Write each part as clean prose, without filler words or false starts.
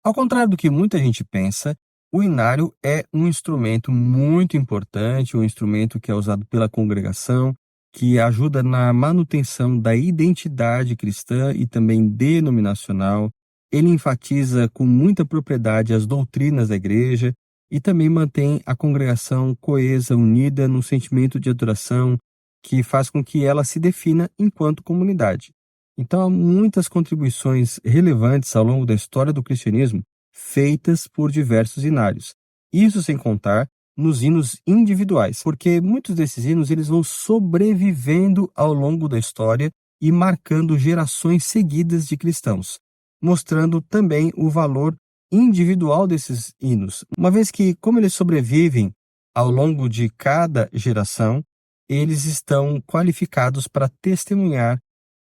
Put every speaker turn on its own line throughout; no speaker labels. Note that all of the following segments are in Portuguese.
Ao contrário do que muita gente pensa, o inário é um instrumento muito importante, um instrumento que é usado pela congregação, que ajuda na manutenção da identidade cristã e também denominacional. Ele enfatiza com muita propriedade as doutrinas da igreja e também mantém a congregação coesa, unida no sentimento de adoração, que faz com que ela se defina enquanto comunidade. Então, há muitas contribuições relevantes ao longo da história do cristianismo feitas por diversos inários. Isso sem contar nos hinos individuais, porque muitos desses hinos eles vão sobrevivendo ao longo da história e marcando gerações seguidas de cristãos, mostrando também o valor individual desses hinos, uma vez que, como eles sobrevivem ao longo de cada geração, eles estão qualificados para testemunhar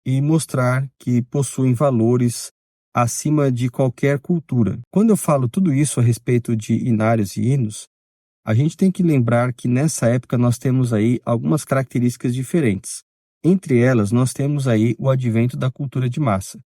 e mostrar que possuem valores acima de qualquer cultura. Quando eu falo tudo isso a respeito de inários e hinos, a gente tem que lembrar que nessa época nós temos aí algumas características diferentes. Entre elas, nós temos aí o advento da cultura de massa.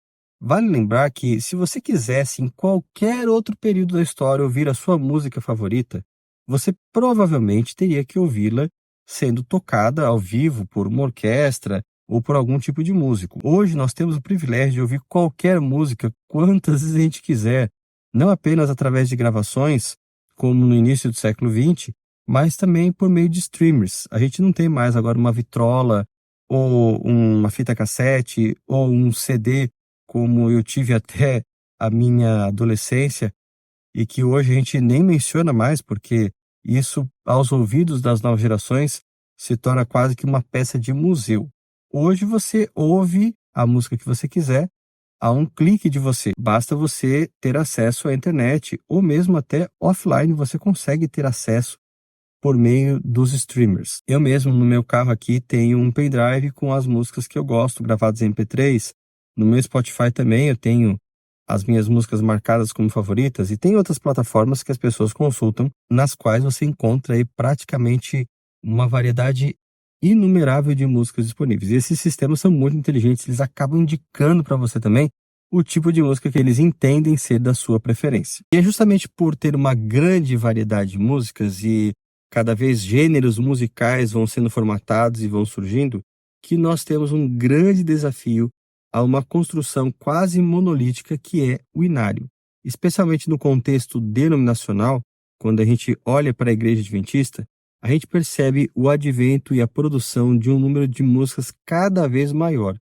Vale lembrar que se você quisesse em qualquer outro período da história ouvir a sua música favorita, você provavelmente teria que ouvi-la sendo tocada ao vivo por uma orquestra ou por algum tipo de músico. Hoje nós temos o privilégio de ouvir qualquer música quantas vezes a gente quiser, não apenas através de gravações, como no início do século XX, mas também por meio de streamers. A gente não tem mais agora uma vitrola, ou uma fita cassete, ou um CD, como eu tive até a minha adolescência, e que hoje a gente nem menciona mais, porque isso, aos ouvidos das novas gerações, se torna quase que uma peça de museu. Hoje você ouve a música que você quiser a um clique de você. Basta você ter acesso à internet, ou mesmo até offline você consegue ter acesso por meio dos streamers. Eu mesmo, no meu carro aqui, tenho um pendrive com as músicas que eu gosto, gravadas em MP3. No meu Spotify também eu tenho as minhas músicas marcadas como favoritas, e tem outras plataformas que as pessoas consultam, nas quais você encontra aí praticamente uma variedade inumerável de músicas disponíveis. E esses sistemas são muito inteligentes, eles acabam indicando para você também o tipo de música que eles entendem ser da sua preferência. E é justamente por ter uma grande variedade de músicas e cada vez gêneros musicais vão sendo formatados e vão surgindo, que nós temos um grande desafio a uma construção quase monolítica que é o inário. Especialmente no contexto denominacional, quando a gente olha para a Igreja Adventista, a gente percebe o advento e a produção de um número de músicas cada vez maior.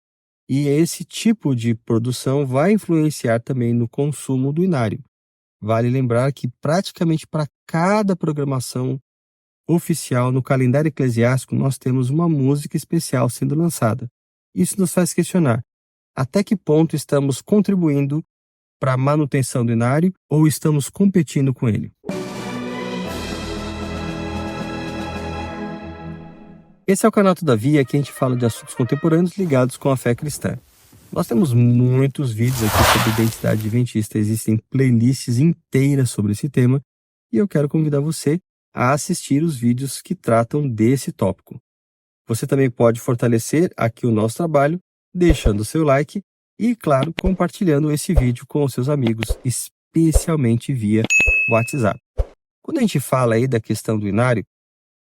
E esse tipo de produção vai influenciar também no consumo do inário. Vale lembrar que praticamente para cada programação oficial no calendário eclesiástico nós temos uma música especial sendo lançada. Isso nos faz questionar até que ponto estamos contribuindo para a manutenção do inário ou estamos competindo com ele. Esse é o canal Todavia, aqui a gente fala de assuntos contemporâneos ligados com a fé cristã. Nós temos muitos vídeos aqui sobre identidade adventista, existem playlists inteiras sobre esse tema, e eu quero convidar você a assistir os vídeos que tratam desse tópico. Você também pode fortalecer aqui o nosso trabalho, deixando o seu like e, claro, compartilhando esse vídeo com os seus amigos, especialmente via WhatsApp. Quando a gente fala aí da questão do inário,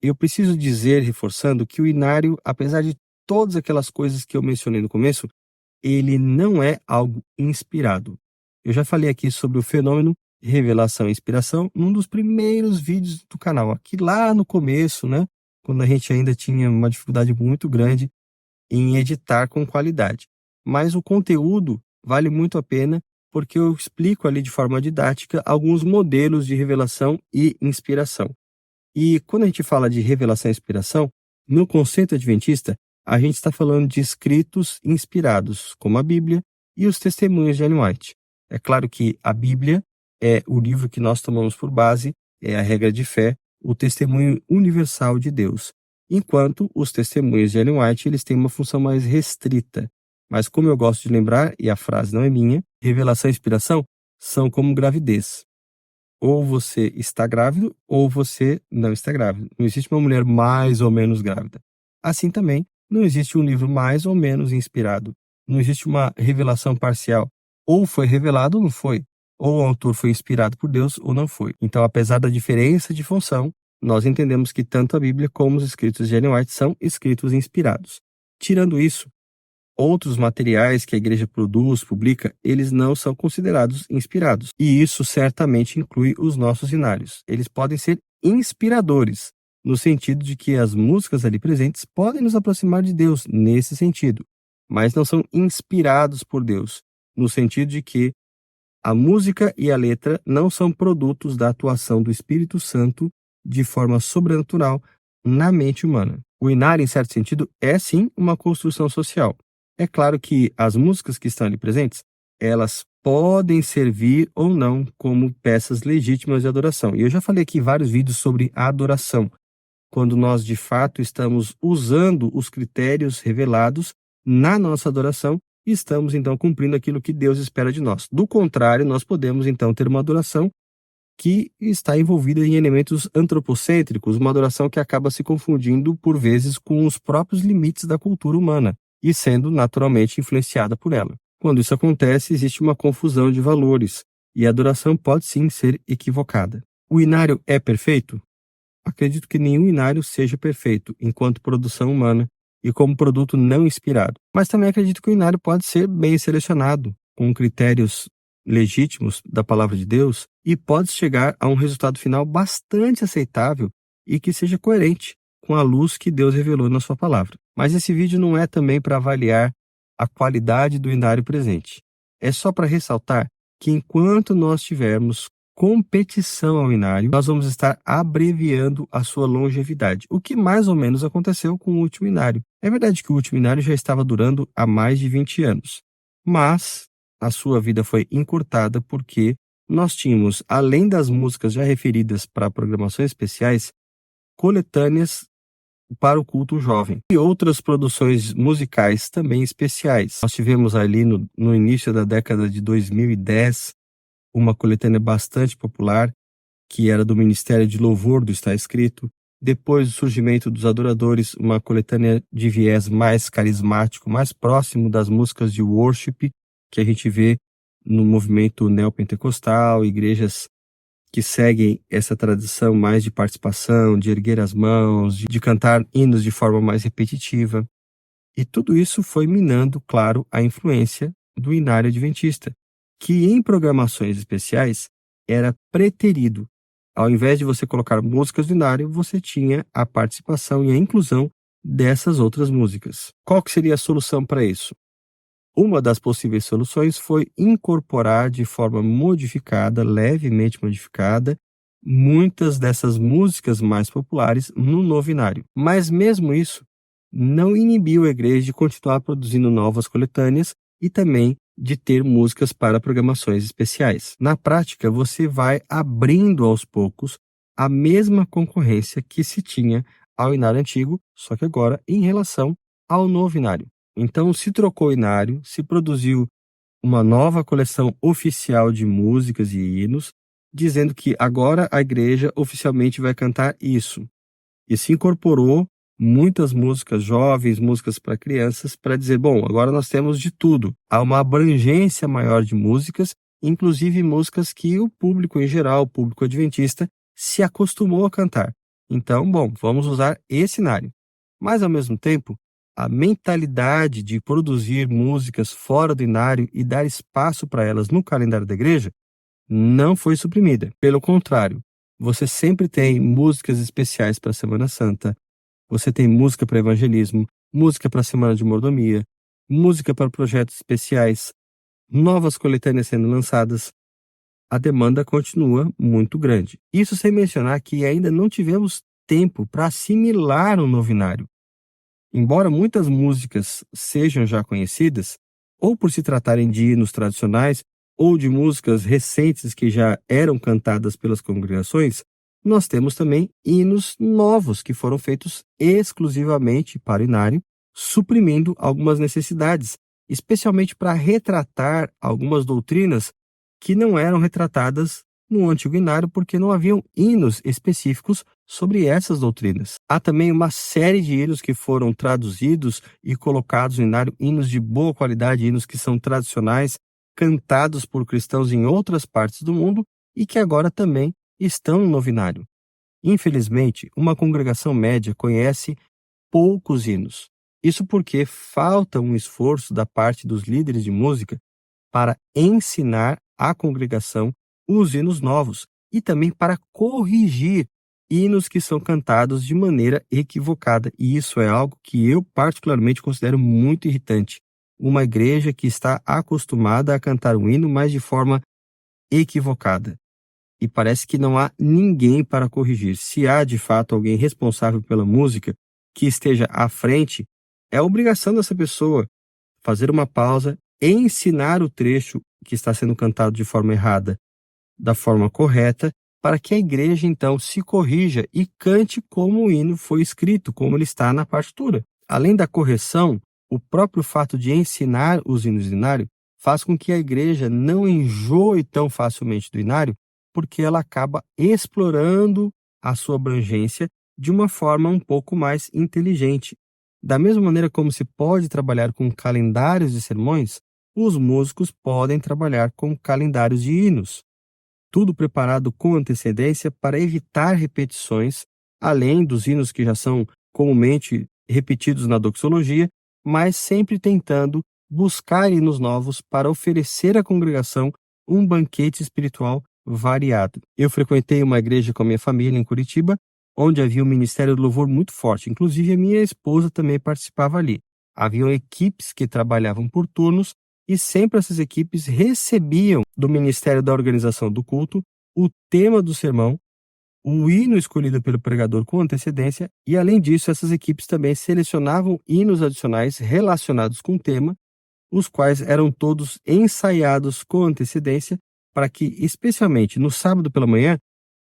eu preciso dizer, reforçando, que o inário, apesar de todas aquelas coisas que eu mencionei no começo, ele não é algo inspirado. Eu já falei aqui sobre o fenômeno revelação e inspiração num dos primeiros vídeos do canal, aqui lá no começo, né? Quando a gente ainda tinha uma dificuldade muito grande em editar com qualidade. Mas o conteúdo vale muito a pena, porque eu explico ali de forma didática alguns modelos de revelação e inspiração. E quando a gente fala de revelação e inspiração, no conceito adventista, a gente está falando de escritos inspirados, como a Bíblia e os testemunhos de Ellen White. É claro que a Bíblia é o livro que nós tomamos por base, é a regra de fé, o testemunho universal de Deus. Enquanto os testemunhos de Ellen White eles têm uma função mais restrita. Mas como eu gosto de lembrar, e a frase não é minha, revelação e inspiração são como gravidez. Ou você está grávido, ou você não está grávido. Não existe uma mulher mais ou menos grávida. Assim também, não existe um livro mais ou menos inspirado. Não existe uma revelação parcial. Ou foi revelado ou não foi. ou o autor foi inspirado por Deus ou não foi. Então, apesar da diferença de função, nós entendemos que tanto a Bíblia como os escritos de Ellen White são escritos inspirados. Tirando isso, outros materiais que a igreja produz, publica, eles não são considerados inspirados. E isso certamente inclui os nossos hinários. Eles podem ser inspiradores, no sentido de que as músicas ali presentes podem nos aproximar de Deus, nesse sentido. Mas não são inspirados por Deus, no sentido de que a música e a letra não são produtos da atuação do Espírito Santo de forma sobrenatural na mente humana. O inário, em certo sentido, é sim uma construção social. É claro que as músicas que estão ali presentes, elas podem servir ou não como peças legítimas de adoração. E eu já falei aqui vários vídeos sobre a adoração, quando nós de fato estamos usando os critérios revelados na nossa adoração, estamos então cumprindo aquilo que Deus espera de nós. Do contrário, nós podemos então ter uma adoração que está envolvida em elementos antropocêntricos, uma adoração que acaba se confundindo por vezes com os próprios limites da cultura humana e sendo naturalmente influenciada por ela. Quando isso acontece, existe uma confusão de valores e a adoração pode sim ser equivocada. O inário é perfeito? Acredito que nenhum inário seja perfeito enquanto produção humana e como produto não inspirado. Mas também acredito que o inário pode ser bem selecionado, com critérios legítimos da palavra de Deus, e pode chegar a um resultado final bastante aceitável e que seja coerente com a luz que Deus revelou na sua palavra. Mas esse vídeo não é também para avaliar a qualidade do inário presente. É só para ressaltar que enquanto nós tivermos competição ao inário, nós vamos estar abreviando a sua longevidade, o que mais ou menos aconteceu com o último inário. É verdade que o último inário já estava durando há mais de 20 anos, mas a sua vida foi encurtada porque nós tínhamos, além das músicas já referidas para programações especiais, coletâneas para o culto jovem e outras produções musicais também especiais. Nós tivemos ali no início da década de 2010 uma coletânea bastante popular, que era do Ministério de Louvor do Está Escrito. Depois do surgimento dos adoradores, uma coletânea de viés mais carismático, mais próximo das músicas de worship, que a gente vê no movimento neopentecostal, igrejas que seguem essa tradição mais de participação, de erguer as mãos, de cantar hinos de forma mais repetitiva. E tudo isso foi minando, claro, a influência do inário adventista, que em programações especiais era preterido. Ao invés de você colocar músicas do inário, você tinha a participação e a inclusão dessas outras músicas. Qual que seria a solução para isso? Uma das possíveis soluções foi incorporar de forma modificada, levemente modificada, muitas dessas músicas mais populares no novo inário. Mas mesmo isso não inibiu a igreja de continuar produzindo novas coletâneas e também de ter músicas para programações especiais. Na prática, você vai abrindo aos poucos a mesma concorrência que se tinha ao inário antigo, só que agora em relação ao novo inário. Então, se trocou o inário, se produziu uma nova coleção oficial de músicas e hinos, dizendo que agora a igreja oficialmente vai cantar isso. E se incorporou muitas músicas jovens, músicas para crianças, para dizer, bom, agora nós temos de tudo. Há uma abrangência maior de músicas, inclusive músicas que o público em geral, o público adventista, se acostumou a cantar. Então, bom, vamos usar esse inário. Mas, ao mesmo tempo, a mentalidade de produzir músicas fora do inário e dar espaço para elas no calendário da igreja não foi suprimida. Pelo contrário, você sempre tem músicas especiais para a Semana Santa, você tem música para evangelismo, música para a Semana de Mordomia, música para projetos especiais, novas coletâneas sendo lançadas. A demanda continua muito grande. Isso sem mencionar que ainda não tivemos tempo para assimilar o novinário. Embora muitas músicas sejam já conhecidas, ou por se tratarem de hinos tradicionais, ou de músicas recentes que já eram cantadas pelas congregações, nós temos também hinos novos que foram feitos exclusivamente para o inário, suprimindo algumas necessidades, especialmente para retratar algumas doutrinas que não eram retratadas no antigo inário porque não haviam hinos específicos sobre essas doutrinas. Há também uma série de hinos que foram traduzidos e colocados no inário, hinos de boa qualidade, hinos que são tradicionais, cantados por cristãos em outras partes do mundo e que agora também estão no novenário. Infelizmente, uma congregação média conhece poucos hinos. Isso porque falta um esforço da parte dos líderes de música para ensinar à congregação os hinos novos e também para corrigir hinos que são cantados de maneira equivocada. E isso é algo que eu particularmente considero muito irritante. Uma igreja que está acostumada a cantar um hino, mas de forma equivocada. E parece que não há ninguém para corrigir. Se há de fato alguém responsável pela música que esteja à frente, é obrigação dessa pessoa fazer uma pausa, ensinar o trecho que está sendo cantado de forma errada da forma correta, para que a igreja então se corrija e cante como o hino foi escrito, como ele está na partitura. Além da correção, o próprio fato de ensinar os hinos do inário faz com que a igreja não enjoe tão facilmente do inário, porque ela acaba explorando a sua abrangência de uma forma um pouco mais inteligente. Da mesma maneira como se pode trabalhar com calendários de sermões, os músicos podem trabalhar com calendários de hinos. Tudo preparado com antecedência para evitar repetições, além dos hinos que já são comumente repetidos na doxologia, mas sempre tentando buscar hinos novos para oferecer à congregação um banquete espiritual variado. Eu frequentei uma igreja com a minha família em Curitiba, onde havia um ministério do louvor muito forte. Inclusive, a minha esposa também participava ali. Haviam equipes que trabalhavam por turnos e sempre essas equipes recebiam do Ministério da Organização do Culto o tema do sermão, o hino escolhido pelo pregador com antecedência e, além disso, essas equipes também selecionavam hinos adicionais relacionados com o tema, os quais eram todos ensaiados com antecedência para que, especialmente no sábado pela manhã,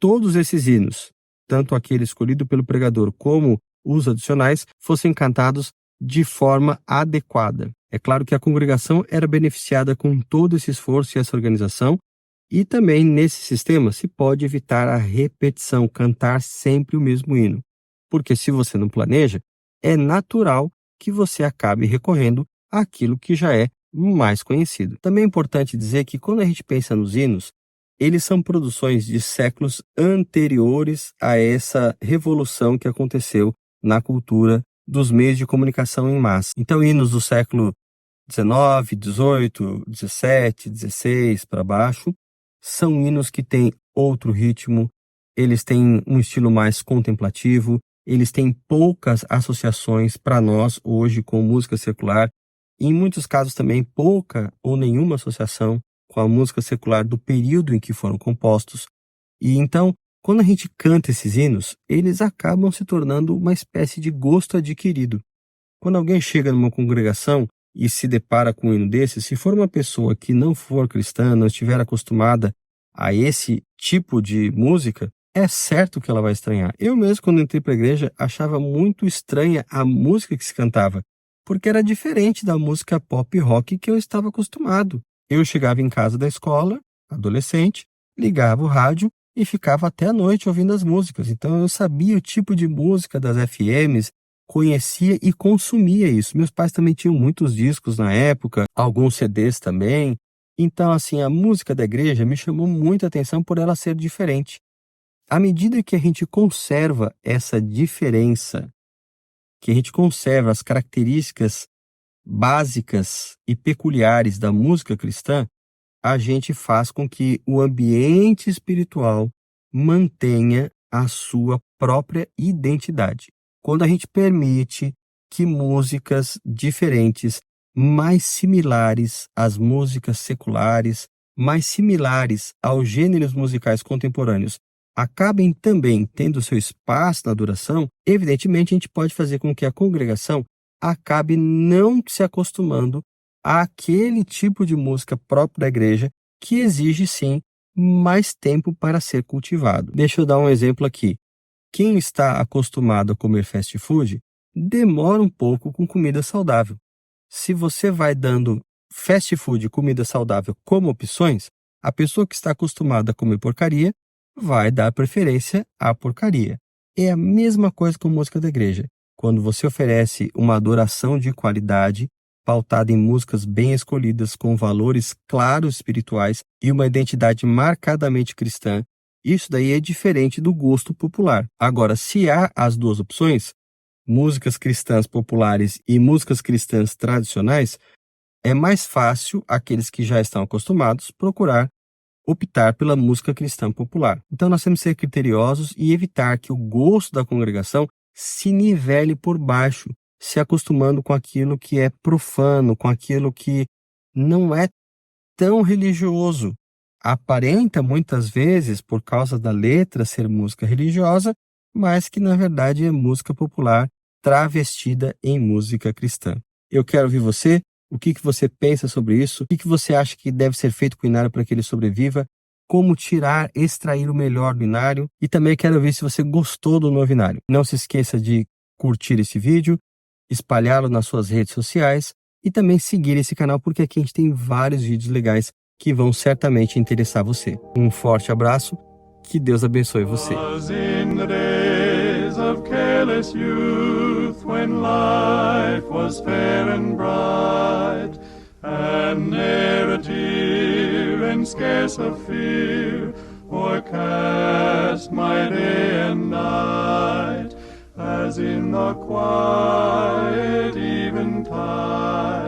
todos esses hinos, tanto aquele escolhido pelo pregador como os adicionais, fossem cantados de forma adequada. É claro que a congregação era beneficiada com todo esse esforço e essa organização, e também nesse sistema se pode evitar a repetição, cantar sempre o mesmo hino. Porque se você não planeja, é natural que você acabe recorrendo àquilo que já é mais conhecido. Também é importante dizer que quando a gente pensa nos hinos, eles são produções de séculos anteriores a essa revolução que aconteceu na cultura dos meios de comunicação em massa. Então, hinos do século XIX, XVIII, XVII, XVI para baixo, são hinos que têm outro ritmo, eles têm um estilo mais contemplativo, eles têm poucas associações para nós hoje com música secular, e em muitos casos também pouca ou nenhuma associação com a música secular do período em que foram compostos. E então, quando a gente canta esses hinos, eles acabam se tornando uma espécie de gosto adquirido. Quando alguém chega numa congregação e se depara com um hino desse, se for uma pessoa que não for cristã, não estiver acostumada a esse tipo de música, é certo que ela vai estranhar. Eu mesmo, quando entrei para a igreja, achava muito estranha a música que se cantava, porque era diferente da música pop e rock que eu estava acostumado. Eu chegava em casa da escola, adolescente, ligava o rádio e ficava até a noite ouvindo as músicas. Então eu sabia o tipo de música das FMs, conhecia e consumia isso. Meus pais também tinham muitos discos na época, alguns CDs também. Então, assim, a música da igreja me chamou muita atenção por ela ser diferente. À medida que a gente conserva essa diferença, que a gente conserva as características básicas e peculiares da música cristã, a gente faz com que o ambiente espiritual mantenha a sua própria identidade. Quando a gente permite que músicas diferentes, mais similares às músicas seculares, mais similares aos gêneros musicais contemporâneos, acabem também tendo seu espaço na adoração, evidentemente a gente pode fazer com que a congregação acabe não se acostumando àquele tipo de música próprio da igreja que exige, sim, mais tempo para ser cultivado. Deixa eu dar um exemplo aqui. Quem está acostumado a comer fast food demora um pouco com comida saudável. Se você vai dando fast food e comida saudável como opções, a pessoa que está acostumada a comer porcaria vai dar preferência à porcaria. É a mesma coisa com música da igreja. Quando você oferece uma adoração de qualidade, pautada em músicas bem escolhidas, com valores claros espirituais e uma identidade marcadamente cristã, isso daí é diferente do gosto popular. Agora, se há as duas opções, músicas cristãs populares e músicas cristãs tradicionais, é mais fácil aqueles que já estão acostumados procurar optar pela música cristã popular. Então nós temos que ser criteriosos e evitar que o gosto da congregação se nivele por baixo, se acostumando com aquilo que é profano, com aquilo que não é tão religioso. Aparenta muitas vezes, por causa da letra, ser música religiosa, mas que na verdade é música popular travestida em música cristã. Eu quero ouvir você. O que você pensa sobre isso? O que você acha que deve ser feito com o Inário para que ele sobreviva? Como tirar, extrair o melhor do Inário? E também quero ver se você gostou do novo Inário. Não se esqueça de curtir esse vídeo, espalhá-lo nas suas redes sociais e também seguir esse canal, porque aqui a gente tem vários vídeos legais que vão certamente interessar você. Um forte abraço, que Deus abençoe você.
Of careless youth, when life was fair and bright, and ne'er a tear and scarce a fear o'ercast my day and night, as in the quiet eventide